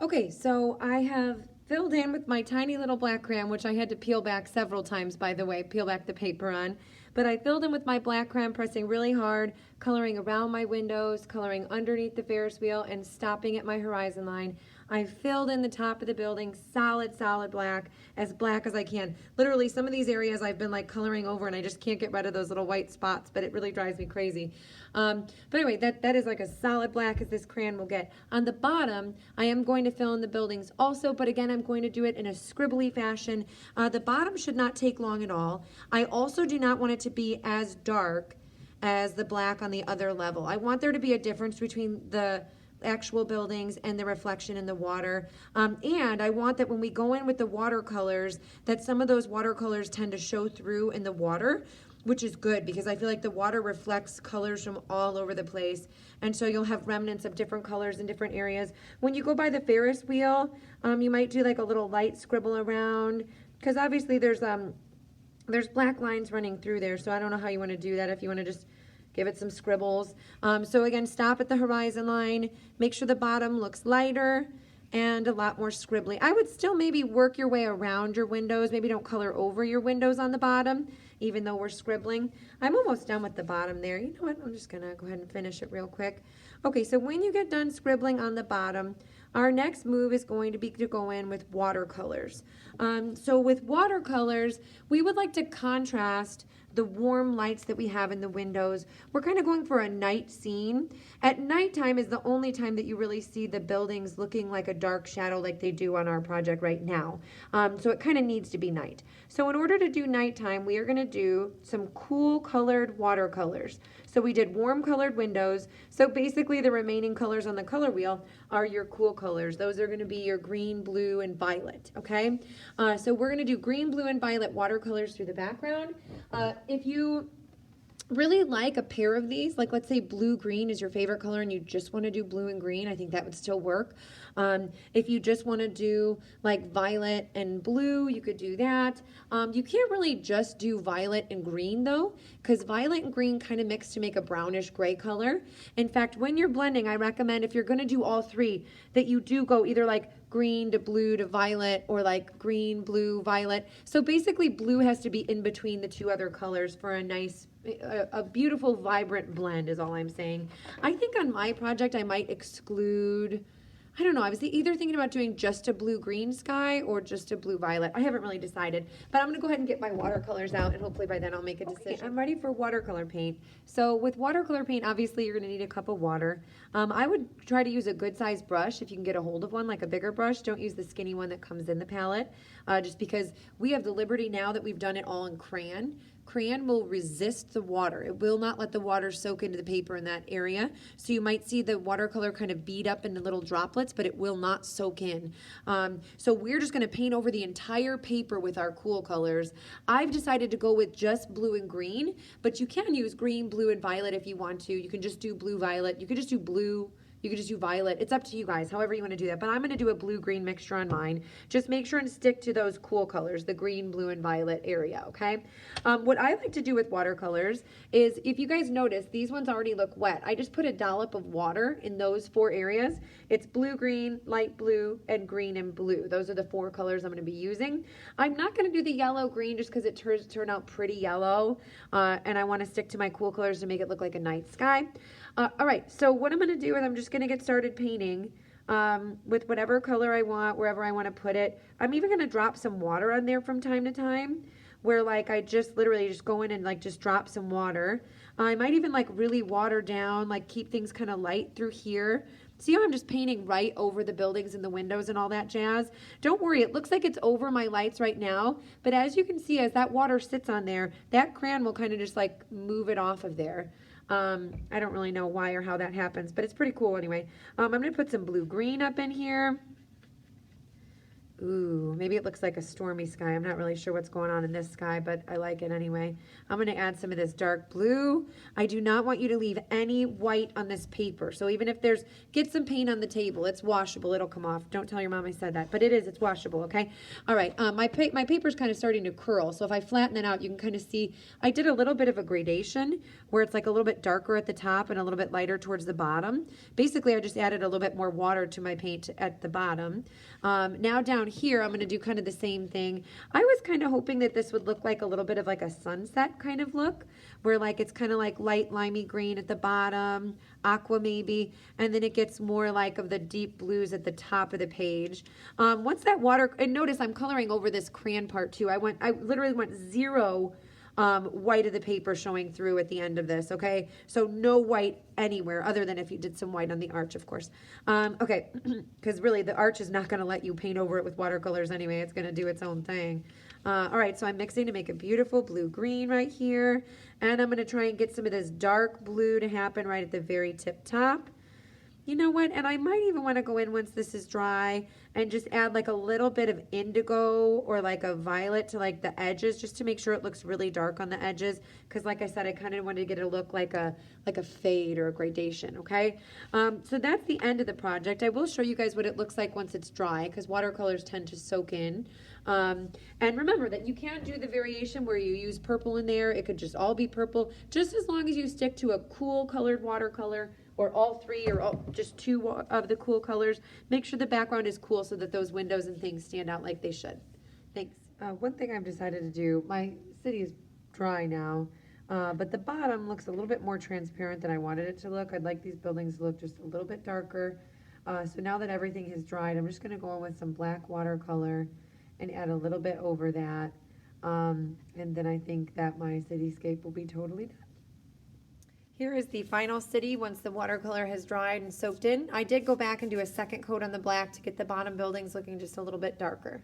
Okay, so I have filled in with my tiny little black crayon, which I had to peel back several times, by the way, peel back the paper on. But I filled in with my black crayon, pressing really hard, coloring around my windows, coloring underneath the Ferris wheel, and stopping at my horizon line. I filled in the top of the building solid black as I can. Literally, some of these areas I've been like coloring over and I just can't get rid of those little white spots, but it really drives me crazy. But anyway, that is like a solid black as this crayon will get. On the bottom, I am going to fill in the buildings also, but again, I'm going to do it in a scribbly fashion. The bottom should not take long at all. I also do not want it to be as dark as the black on the other level. I want there to be a difference between the actual buildings and the reflection in the water. And I want that when we go in with the watercolors, that some of those watercolors tend to show through in the water, which is good because I feel like the water reflects colors from all over the place. And so you'll have remnants of different colors in different areas. When you go by the Ferris wheel, you might do like a little light scribble around, because obviously there's black lines running through there, so I don't know how you want to do that, if you want to just give it some scribbles. So again, stop at the horizon line, make sure the bottom looks lighter and a lot more scribbly. I would still maybe work your way around your windows, maybe don't color over your windows on the bottom, even though we're scribbling. I'm almost done with the bottom there. You know what, I'm just gonna go ahead and finish it real quick. Okay, so when you get done scribbling on the bottom, our next move is going to be to go in with watercolors. So with watercolors, we would like to contrast the warm lights that we have in the windows. We're kind of going for a night scene. At nighttime is the only time that you really see the buildings looking like a dark shadow like they do on our project right now. So it kind of needs to be night. So in order to do nighttime, we are going to do some cool colored watercolors. So we did warm colored windows. So basically the remaining colors on the color wheel are your cool colors. Those are going to be your green, blue, and violet, okay? So we're going to do green, blue, and violet watercolors through the background. If you really like a pair of these, like let's say blue green is your favorite color and you just want to do blue and green, I think that would still work. If you just want to do like violet and blue, you could do that. You can't really just do violet and green though, because violet and green kind of mix to make a brownish gray color. In fact, when you're blending, I recommend if you're going to do all three, that you do go either like green to blue to violet, or like green, blue, violet. So basically blue has to be in between the two other colors for a nice, a beautiful, vibrant blend is all I'm saying. I think on my project I might exclude, I don't know, I was either thinking about doing just a blue-green sky or just a blue-violet. I haven't really decided, but I'm gonna go ahead and get my watercolors out and hopefully by then I'll make a decision. Okay, I'm ready for watercolor paint. So with watercolor paint, obviously you're gonna need a cup of water. I would try to use a good-sized brush if you can get a hold of one, like a bigger brush. Don't use the skinny one that comes in the palette, just because we have the liberty now that we've done it all in crayon. Crayon will resist the water. It will not let the water soak into the paper in that area. So you might see the watercolor kind of bead up into little droplets, but it will not soak in. So we're just gonna paint over the entire paper with our cool colors. I've decided to go with just blue and green, but you can use green, blue, and violet if you want to. You can just do blue, violet. You could just do blue. You could just do violet. It's up to you guys, however you want to do that. But I'm going to do a blue-green mixture on mine. Just make sure and stick to those cool colors, the green, blue, and violet area, okay? What I like to do with watercolors is, if you guys notice, these ones already look wet. I just put a dollop of water in those four areas. It's blue, green, light blue, and green and blue. Those are the four colors I'm going to be using. I'm not going to do the yellow-green just because it turn out pretty yellow, and I want to stick to my cool colors to make it look like a night sky. All right, so what I'm going to do is I'm just going to get started painting with whatever color I want, wherever I want to put it. I'm even going to drop some water on there from time to time, where like I just literally just go in and like just drop some water. I might even like really water down, like keep things kind of light through here. See how I'm just painting right over the buildings and the windows and all that jazz? Don't worry, it looks like it's over my lights right now, but as you can see, as that water sits on there, that crayon will kind of just like move it off of there. I don't really know why or how that happens, but it's pretty cool anyway. I'm going to put some blue-green up in here. Ooh, maybe it looks like a stormy sky. I'm not really sure what's going on in this sky, but I like it anyway. I'm going to add some of this dark blue. I do not want you to leave any white on this paper. So even if get some paint on the table. It's washable. It'll come off. Don't tell your mom I said that, but it's washable, okay? All right, my paper's kind of starting to curl. So if I flatten it out, you can kind of see, I did a little bit of a gradation where it's like a little bit darker at the top and a little bit lighter towards the bottom. Basically, I just added a little bit more water to my paint at the bottom. Now down here, I'm going to do kind of the same thing. I was kind of hoping that this would look like a little bit of like a sunset kind of look, where like it's kind of like light limey green at the bottom, aqua maybe, and then it gets more like of the deep blues at the top of the page. Once that water, and notice I'm coloring over this crayon part too. I literally went zero white of the paper showing through at the end of this, okay? So no white anywhere other than if you did some white on the arch, of course. Okay, because really the arch is not going to let you paint over it with watercolors anyway. It's going to do its own thing. All right, so I'm mixing to make a beautiful blue-green right here, and I'm going to try and get some of this dark blue to happen right at the very tip top. You know what, and I might even want to go in once this is dry and just add like a little bit of indigo or like a violet to like the edges just to make sure it looks really dark on the edges, because like I said, I kind of wanted to get it to look like a fade or a gradation, okay? So that's the end of the project. I will show you guys what it looks like once it's dry, because watercolors tend to soak in. And remember that you can't do the variation where you use purple in there. It could just all be purple, just as long as you stick to a cool colored watercolor, or all three, or just two of the cool colors. Make sure the background is cool so that those windows and things stand out like they should. Thanks. One thing I've decided to do, my city is dry now, but the bottom looks a little bit more transparent than I wanted it to look. I'd like these buildings to look just a little bit darker. So now that everything has dried, I'm just going to go in with some black watercolor and add a little bit over that. And then I think that my cityscape will be totally done. Here is the final city once the watercolor has dried and soaked in. I did go back and do a second coat on the black to get the bottom buildings looking just a little bit darker.